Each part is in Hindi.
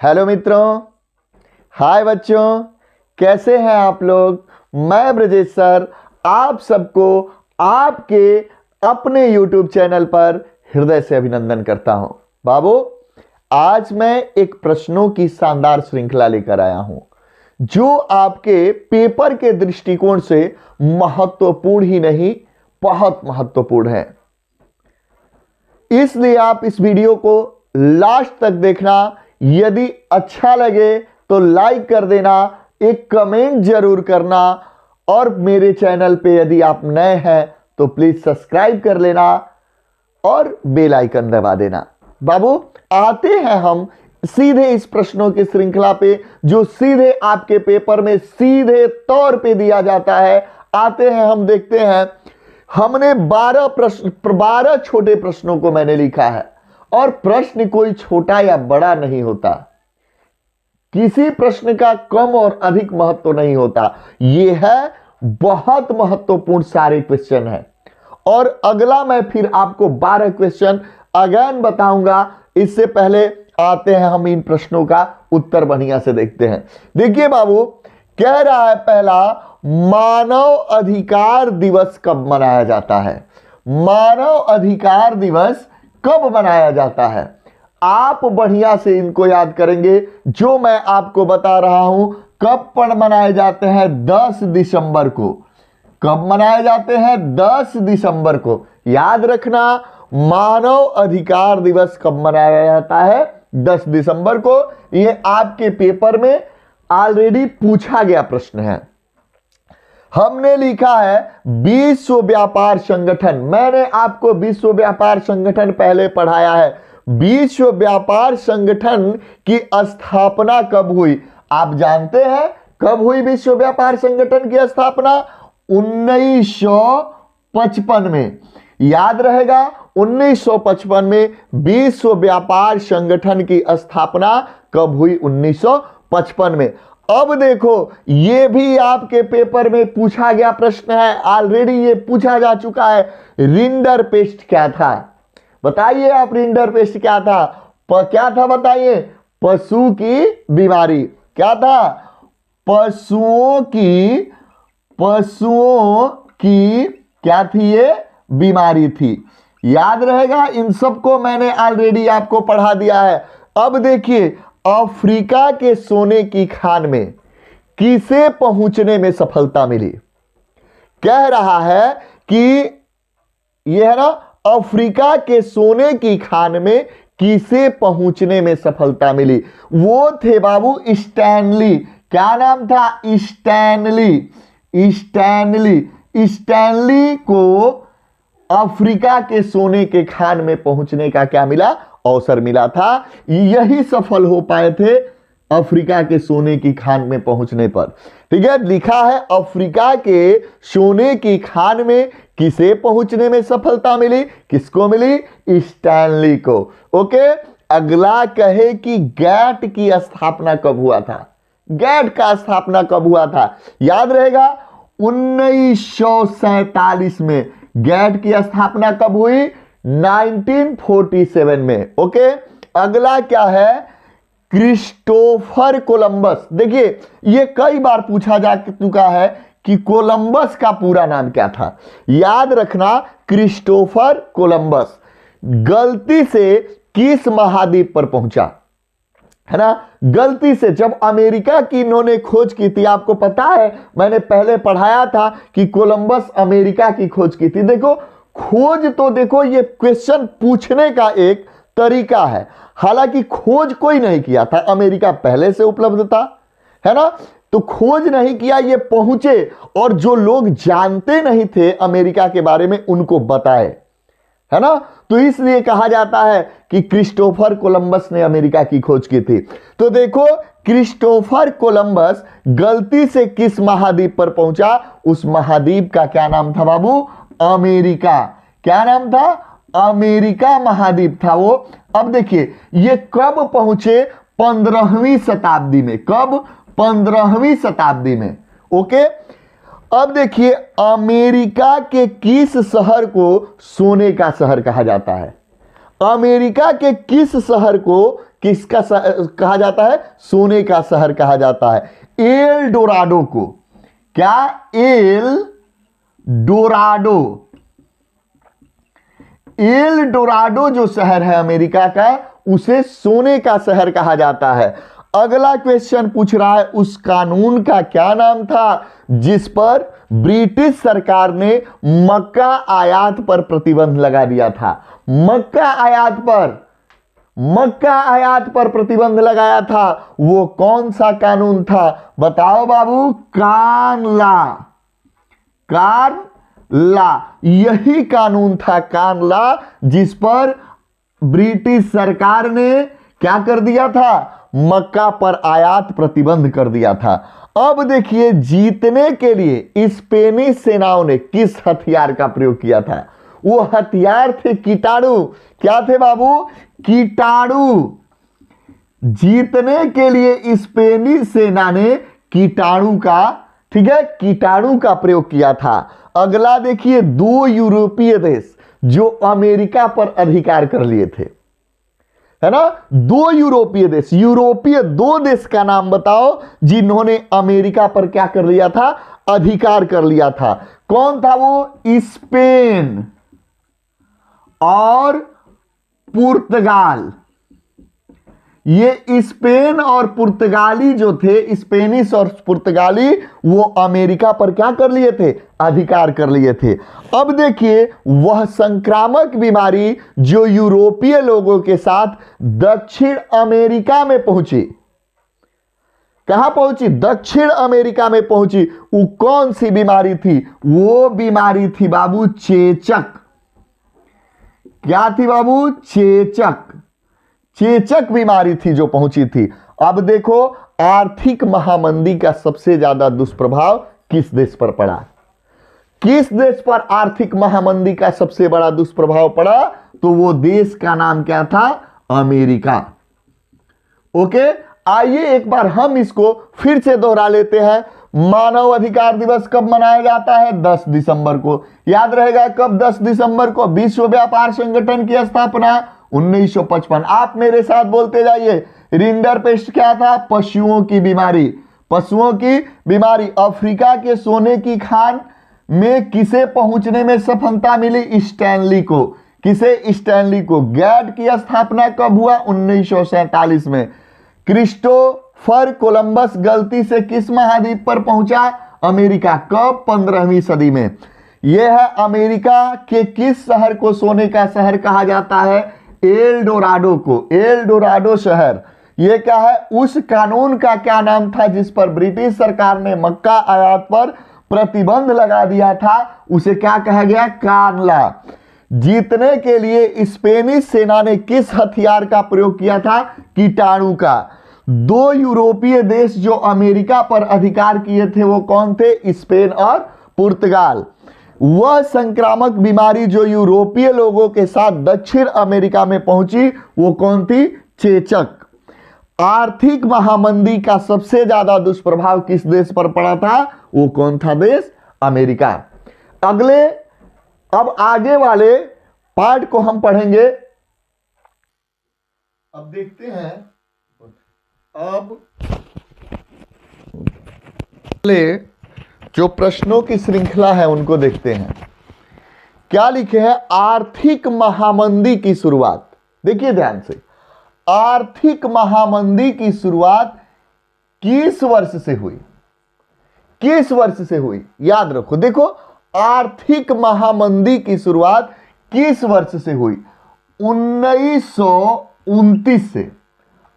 हेलो मित्रों, हाय बच्चों, कैसे हैं आप लोग। मैं ब्रजेश सर आप सबको आपके अपने YouTube चैनल पर हृदय से अभिनंदन करता हूं। बाबू, आज मैं एक प्रश्नों की शानदार श्रृंखला लेकर आया हूं जो आपके पेपर के दृष्टिकोण से महत्वपूर्ण ही नहीं, बहुत महत्वपूर्ण है। इसलिए आप इस वीडियो को लास्ट तक देखना। यदि अच्छा लगे तो लाइक कर देना, एक कमेंट जरूर करना और मेरे चैनल पे यदि आप नए हैं तो प्लीज सब्सक्राइब कर लेना और बेल आइकन दबा देना। बाबू, आते हैं हम सीधे इस प्रश्नों की श्रृंखला पे जो सीधे आपके पेपर में सीधे तौर पे दिया जाता है। आते हैं, हम देखते हैं। हमने 12 छोटे प्रश्नों को मैंने लिखा है और प्रश्न कोई छोटा या बड़ा नहीं होता, किसी प्रश्न का कम और अधिक महत्व नहीं होता। यह है बहुत महत्वपूर्ण सारे क्वेश्चन है। और अगला मैं फिर आपको 12 क्वेश्चन अगेन बताऊंगा। इससे पहले आते हैं हम इन प्रश्नों का उत्तर बढ़िया से देखते हैं। देखिए बाबू, कह रहा है पहला, मानव अधिकार दिवस कब मनाया जाता है। मानव अधिकार दिवस कब मनाया जाता है? आप बढ़िया से इनको याद करेंगे जो मैं आपको बता रहा हूं। कब पर मनाए जाते हैं? 10 दिसंबर को। कब मनाए जाते हैं? 10 दिसंबर को। याद रखना, मानव अधिकार दिवस कब मनाया जाता है? 10 दिसंबर को। यह आपके पेपर में ऑलरेडी पूछा गया प्रश्न है। हमने लिखा है विश्व व्यापार संगठन। मैंने आपको विश्व व्यापार संगठन पहले पढ़ाया है। विश्व व्यापार संगठन की स्थापना कब हुई? आप जानते हैं कब हुई विश्व व्यापार संगठन की स्थापना? 1955 में। याद रहेगा, 1955 में विश्व व्यापार संगठन की स्थापना कब हुई? 1955 में। अब देखो, यह भी आपके पेपर में पूछा गया प्रश्न है, ऑलरेडी ये पूछा जा चुका है। रिंडरपेस्ट क्या था? बताइए आप, रिंडरपेस्ट क्या था? क्या था बताइए? पशु की बीमारी। क्या था? पशुओं की क्या थी? ये बीमारी थी। याद रहेगा, इन सबको मैंने ऑलरेडी आपको पढ़ा दिया है। अब देखिए, अफ्रीका के सोने की खान में किसे पहुंचने में सफलता मिली? कह रहा है कि यह है ना, अफ्रीका के सोने की खान में किसे पहुंचने में सफलता मिली? वो थे बाबू स्टैनली। क्या नाम था? स्टैनली को अफ्रीका के सोने के खान में पहुंचने का क्या मिला? अवसर मिला था। यही सफल हो पाए थे अफ्रीका के सोने की खान में पहुंचने पर। ठीक है, लिखा है अफ्रीका के सोने की खान में किसे पहुंचने में सफलता मिली? किसको मिली? स्टैनली को। ओके, अगला कहे कि गैट की स्थापना कब हुआ था? गैट का स्थापना कब हुआ था? याद रहेगा, 1947 में। गैट की स्थापना कब हुई? 1947 में। ओके, अगला क्या है? Christopher Columbus. देखिए, यह कई बार पूछा जा चुका है कि कोलंबस का पूरा नाम क्या था। याद रखना, क्रिस्टोफर कोलंबस गलती से किस महाद्वीप पर पहुंचा? है ना, गलती से जब अमेरिका की इन्होंने खोज की थी। आपको पता है, मैंने पहले पढ़ाया था कि कोलंबस अमेरिका की खोज की थी। देखो, खोज तो देखो, ये क्वेश्चन पूछने का एक तरीका है। हालांकि खोज कोई नहीं किया था, अमेरिका पहले से उपलब्ध था, है ना। तो खोज नहीं किया, ये पहुंचे और जो लोग जानते नहीं थे अमेरिका के बारे में उनको बताए, है ना। तो इसलिए कहा जाता है कि क्रिस्टोफर कोलंबस ने अमेरिका की खोज की थी। तो देखो, क्रिस्टोफर कोलंबस गलती से किस महाद्वीप पर पहुंचा? उस महाद्वीप का क्या नाम था बाबू? अमेरिका। क्या नाम था? अमेरिका महाद्वीप था वो। अब देखिए, ये कब पहुंचे? 15वीं शताब्दी में। कब? 15वीं शताब्दी में। ओके, अब देखिए, अमेरिका के किस शहर को सोने का शहर कहा जाता है? अमेरिका के किस शहर को किसका कहा जाता है? सोने का शहर कहा जाता है। एल डोराडो को, क्या? एल डोराडो, एल डोराडो जो शहर है अमेरिका का, उसे सोने का शहर कहा जाता है। अगला क्वेश्चन पूछ रहा है उस कानून का क्या नाम था जिस पर ब्रिटिश सरकार ने मक्का आयात पर प्रतिबंध लगा दिया था? मक्का आयात पर प्रतिबंध लगाया था, वो कौन सा कानून था? बताओ बाबू। कान ला, यही कानून था कान ला, जिस पर ब्रिटिश सरकार ने क्या कर दिया था? मक्का पर आयात प्रतिबंध कर दिया था। अब देखिए, जीतने के लिए स्पेनिश सेनाओं ने किस हथियार का प्रयोग किया था? वो हथियार थे कीटाणु। क्या थे बाबू? कीटाणु। जीतने के लिए स्पेनिश सेना ने कीटाणु का, ठीक है, कीटाणु का प्रयोग किया था। अगला देखिए, 2 यूरोपीय देश जो अमेरिका पर अधिकार कर लिए थे, है ना? 2 यूरोपीय देश, यूरोपीय 2 देश का नाम बताओ जिन्होंने अमेरिका पर क्या कर लिया था? अधिकार कर लिया था। कौन था वो? स्पेन और पुर्तगाल। ये स्पेन और पुर्तगाली जो थे, स्पेनिश और पुर्तगाली, वो अमेरिका पर क्या कर लिए थे? अधिकार कर लिए थे। अब देखिए, वह संक्रामक बीमारी जो यूरोपीय लोगों के साथ दक्षिण अमेरिका में पहुंची, कहां पहुंची? दक्षिण अमेरिका में पहुंची। वो कौन सी बीमारी थी? वो बीमारी थी बाबू चेचक। क्या थी बाबू? चेचक बीमारी थी जो पहुंची थी। अब देखो, आर्थिक महामंदी का सबसे ज्यादा दुष्प्रभाव किस देश पर पड़ा? किस देश पर आर्थिक महामंदी का सबसे बड़ा दुष्प्रभाव पड़ा? तो वो देश का नाम क्या था? अमेरिका। ओके, आइए एक बार हम इसको फिर से दोहरा लेते हैं। मानव अधिकार दिवस कब मनाया जाता है? 10 दिसंबर को। याद रहेगा कब? 10 दिसंबर को। विश्व व्यापार संगठन की स्थापना 1955। आप मेरे साथ बोलते जाइए। रिंडरपेस्ट क्या था? पशुओं की बीमारी। पशुओं की बीमारी। अफ्रीका के सोने की खान में किसे पहुंचने में सफलता मिली? स्टैनली को। किसे? स्टैनली को। गैड की स्थापना कब हुआ? 1947 में। क्रिस्टोफर कोलंबस गलती से किस महाद्वीप पर पहुंचा? अमेरिका। कब? 15वीं सदी में। यह है अमेरिका के किस शहर को सोने का शहर कहा जाता है? एल डोराडो को। एल डोराडो शहर। यह क्या है? उस कानून का क्या नाम था जिस पर ब्रिटिश सरकार ने मक्का आयात पर प्रतिबंध लगा दिया था? उसे क्या कहा गया? कान ला। जीतने के लिए स्पेनिश सेना ने किस हथियार का प्रयोग किया था? कीटाणु का। 2 यूरोपीय देश जो अमेरिका पर अधिकार किए थे वो कौन थे? स्पेन और पुर्तगाल। वह संक्रामक बीमारी जो यूरोपीय लोगों के साथ दक्षिण अमेरिका में पहुंची वो कौन थी? चेचक। आर्थिक महामंदी का सबसे ज्यादा दुष्प्रभाव किस देश पर पड़ा था? वो कौन था देश? अमेरिका। अगले, अब आगे वाले पार्ट को हम पढ़ेंगे। अब देखते हैं, अब जो प्रश्नों की श्रृंखला है उनको देखते हैं। क्या लिखे हैं? आर्थिक महामंदी की शुरुआत। देखिए ध्यान से, आर्थिक महामंदी की शुरुआत किस वर्ष से हुई? किस वर्ष से हुई? याद रखो। देखो, आर्थिक महामंदी की शुरुआत किस वर्ष से हुई? 1929 से।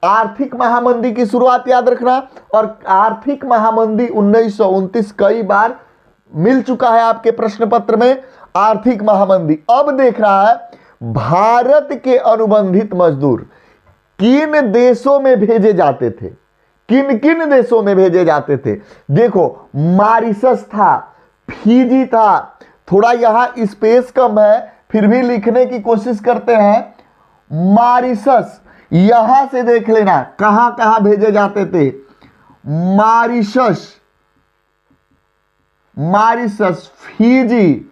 आर्थिक महामंदी की शुरुआत याद रखना। और आर्थिक महामंदी 1929 कई बार मिल चुका है आपके प्रश्न पत्र में। आर्थिक महामंदी। अब देख रहा है, भारत के अनुबंधित मजदूर किन देशों में भेजे जाते थे? किन किन देशों में भेजे जाते थे? देखो, मॉरिशस था, फिजी था। थोड़ा यहां स्पेस कम है, फिर भी लिखने की कोशिश करते हैं। मॉरिशस, यहां से देख लेना कहां कहां भेजे जाते थे। मॉरिशस, फिजी,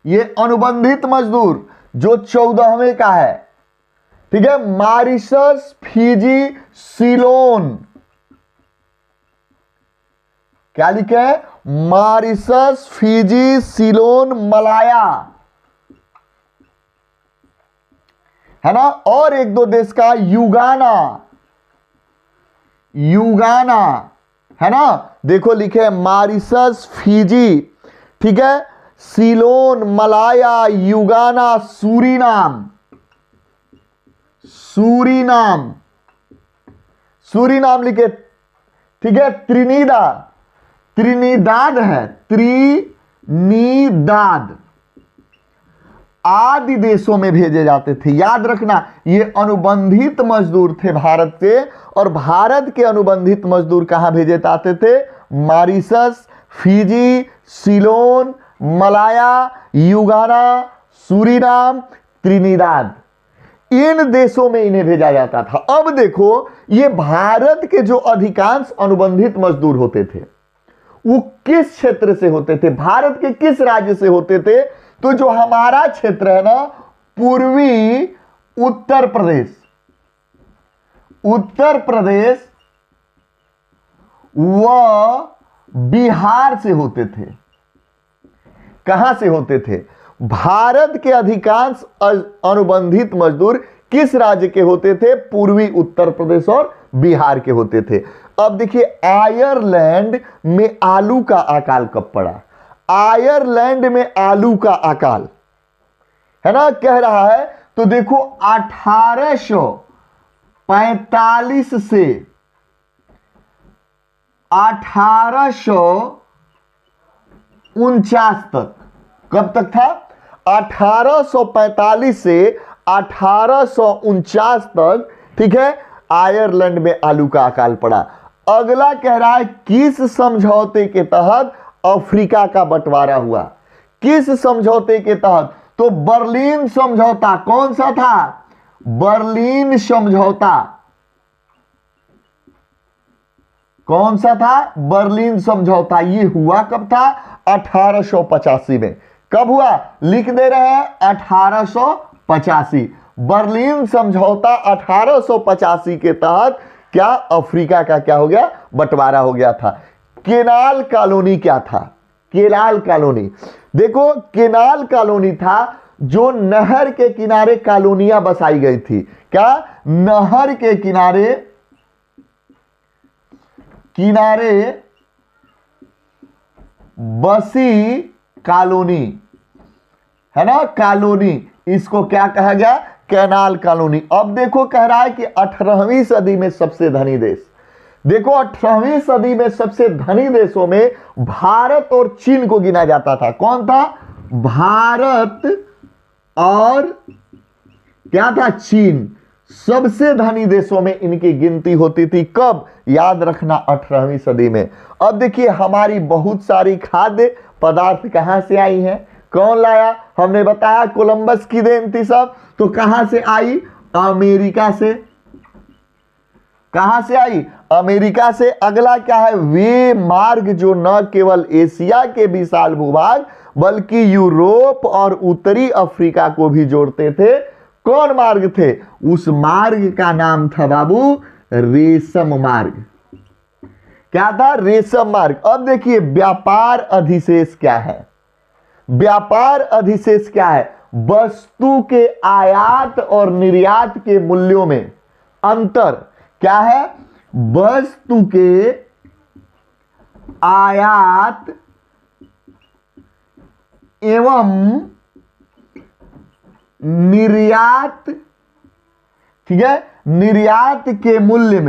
ये अनुबंधित मजदूर जो 14वें का है, ठीक है, मॉरिशस, फिजी, सीलोन। क्या लिखे है? मॉरिशस, फिजी, सीलोन, मलाया, है ना। और एक दो देश का युगाना, युगाना, है ना। देखो लिखे है मॉरिशस, फिजी, ठीक है, Ceylon, Malaya, Guyana, Suriname, Suriname, Suriname लिखे, ठीक है, त्रिनिदाद, त्रिनिदाद है, त्रिनिदाद आदि देशों में भेजे जाते थे। याद रखना, ये अनुबंधित मजदूर थे भारत के, और भारत के अनुबंधित मजदूर कहां भेजे जाते थे? Mauritius, Fiji, Ceylon, Malaya, Guyana, Suriname, Trinidad, इन देशों में इन्हें भेजा जाता था। अब देखो, ये भारत के जो अधिकांश अनुबंधित मजदूर होते थे वो किस क्षेत्र से होते थे? भारत के किस राज्य से होते थे? तो जो हमारा क्षेत्र है ना, पूर्वी उत्तर प्रदेश, उत्तर प्रदेश व बिहार से होते थे। कहां से होते थे? भारत के अधिकांश अनुबंधित मजदूर किस राज्य के होते थे? पूर्वी उत्तर प्रदेश और बिहार के होते थे। अब देखिए, आयरलैंड में आलू का अकाल कब पड़ा? आयरलैंड में आलू का अकाल, है ना, कह रहा है। तो देखो 1845 से 1849 तक, कब तक था? 1845 से 1849 तक, ठीक है, आयरलैंड में आलू का अकाल पड़ा। अगला कह रहा है किस समझौते के तहत अफ्रीका का बंटवारा हुआ? किस समझौते के तहत? तो बर्लिन समझौता। कौन सा था? बर्लिन समझौता। कौन सा था? बर्लिन समझौता। ये हुआ कब था? 1885 में। कब हुआ? लिख दे रहे हैं 1885। बर्लिन समझौता 1885 के तहत क्या अफ्रीका का क्या हो गया? बंटवारा हो गया था। केनाल कॉलोनी क्या था? केनाल कॉलोनी, देखो केनाल कॉलोनी था जो नहर के किनारे कॉलोनियां बसाई गई थी। क्या? नहर के किनारे बसी कॉलोनी, है ना, कॉलोनी, इसको क्या कहा गया? Canal colony. अब देखो कह रहा है कि 18वीं सदी में सबसे धनी देश, देखो 18वीं सदी में सबसे धनी देशों में भारत और चीन को गिना जाता था। कौन था? भारत और क्या था? चीन। सबसे धनी देशों में इनकी गिनती होती थी। कब? याद रखना 18वीं सदी में। अब देखिए हमारी बहुत सारी खाद्य पदार्थ कहां से आई हैं? कौन लाया? हमने बताया कोलंबस की देन थी सब। तो कहां से आई? अमेरिका से। कहां से आई? अमेरिका से। अगला क्या है? वे मार्ग जो न केवल एशिया के विशाल भूभाग बल्कि यूरोप और उत्तरी अफ्रीका को भी जोड़ते थे। कौन मार्ग थे? उस मार्ग का नाम था बाबू रेशम मार्ग। क्या था? रेशम मार्ग। अब देखिए व्यापार अधिशेष क्या है? व्यापार अधिशेष क्या है? वस्तु के आयात और निर्यात के मूल्यों में अंतर। क्या है? वस्तु के आयात एवं निर्यात, ठीक है, निर्यात के मूल्य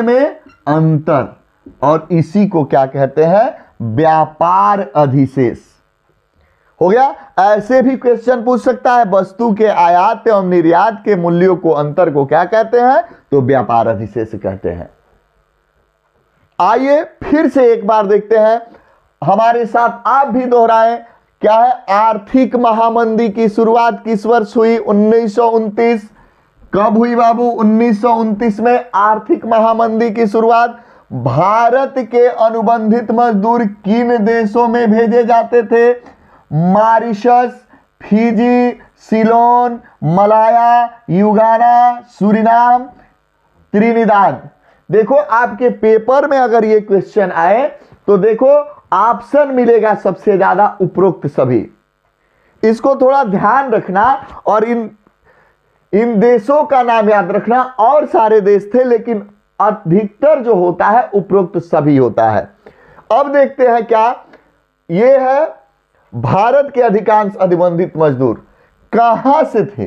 में अंतर, और इसी को क्या कहते हैं? व्यापार अधिशेष। हो गया। ऐसे भी क्वेश्चन पूछ सकता है, वस्तु के आयात एवं निर्यात के मूल्यों को अंतर को क्या कहते हैं? तो व्यापार अधिशेष कहते हैं। आइए फिर से एक बार देखते हैं, हमारे साथ आप भी दोहराएं। क्या है? आर्थिक महामंदी की शुरुआत किस वर्ष हुई? 1929। कब हुई बाबू? 1929 में आर्थिक महामंदी की शुरुआत। भारत के अनुबंधित मजदूर किन देशों में भेजे जाते थे? Mauritius, Fiji, Ceylon, Malaya, Guyana, Suriname, Trinidad. देखो आपके पेपर में अगर ये क्वेश्चन आए तो देखो ऑप्शन मिलेगा सबसे ज्यादा उपरोक्त सभी। इसको थोड़ा ध्यान रखना और इन देशों का नाम याद रखना। और सारे देश थे लेकिन अधिकतर जो होता है उपरोक्त सभी होता है। अब देखते हैं क्या ये है, भारत के अधिकांश अधिबंधित मजदूर कहां से थे,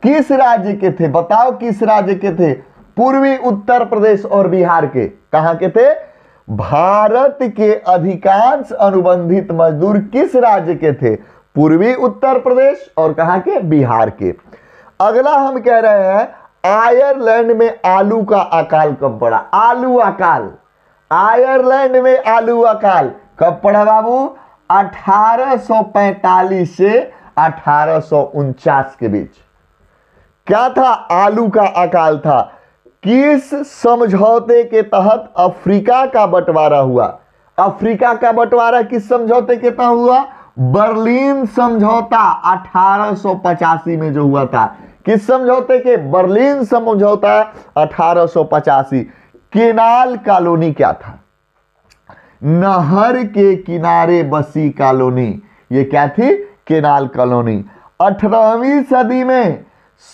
किस राज्य के थे, बताओ किस राज्य के थे? पूर्वी उत्तर प्रदेश और बिहार के। कहां के थे? भारत के अधिकांश अनुबंधित मजदूर किस राज्य के थे? पूर्वी उत्तर प्रदेश और कहां के? बिहार के। अगला हम कह रहे हैं आयरलैंड में आलू का अकाल कब पड़ा? आलू अकाल, आयरलैंड में आलू अकाल कब पड़ा बाबू? 1845 से 1849 के बीच। क्या था? आलू का अकाल था। किस समझौते के तहत अफ्रीका का बंटवारा हुआ? अफ्रीका का बंटवारा किस समझौते के तहत हुआ? बर्लिन समझौता 1885 में जो हुआ था। किस समझौते के? बर्लिन समझौता 1885। केनाल कॉलोनी क्या था? नहर के किनारे बसी कॉलोनी, ये क्या थी? Canal colony. 18वीं सदी में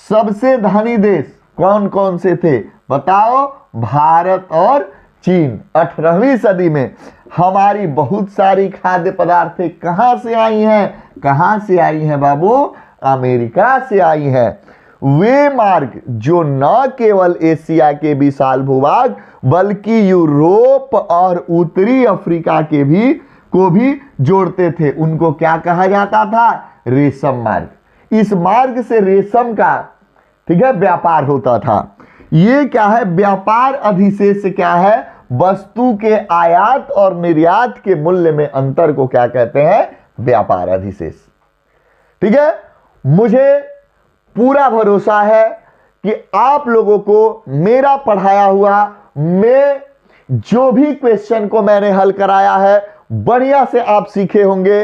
सबसे धनी देश कौन कौन से थे? बताओ। भारत और चीन। 18वीं सदी में हमारी बहुत सारी खाद्य पदार्थें कहां से आई हैं? कहां से आई हैं बाबू? अमेरिका से आई हैं। वे मार्ग जो न केवल एशिया के विशाल भूभाग बल्कि यूरोप और उत्तरी अफ्रीका के को भी जोड़ते थे, उनको क्या कहा जाता था? रेशम मार्ग। इस मार्ग से रेशम का, ठीक है, व्यापार होता था। ये क्या है? व्यापार अधिशेष क्या है? वस्तु के आयात और निर्यात के मूल्य में अंतर को क्या कहते हैं? व्यापार अधिशेष। ठीक है, मुझे पूरा भरोसा है कि आप लोगों को मेरा पढ़ाया हुआ, मैं जो भी क्वेश्चन को मैंने हल कराया है बढ़िया से आप सीखे होंगे।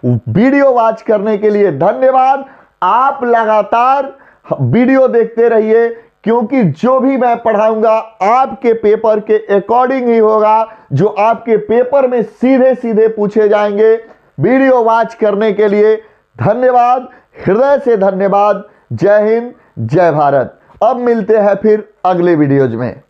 वीडियो वॉच करने के लिए धन्यवाद। आप लगातार वीडियो देखते रहिए क्योंकि जो भी मैं पढ़ाऊंगा आपके पेपर के अकॉर्डिंग ही होगा, जो आपके पेपर में सीधे सीधे पूछे जाएंगे। वीडियो वॉच करने के लिए धन्यवाद, हृदय से धन्यवाद। जय हिंद, जय भारत। अब मिलते हैं फिर अगले वीडियोज में।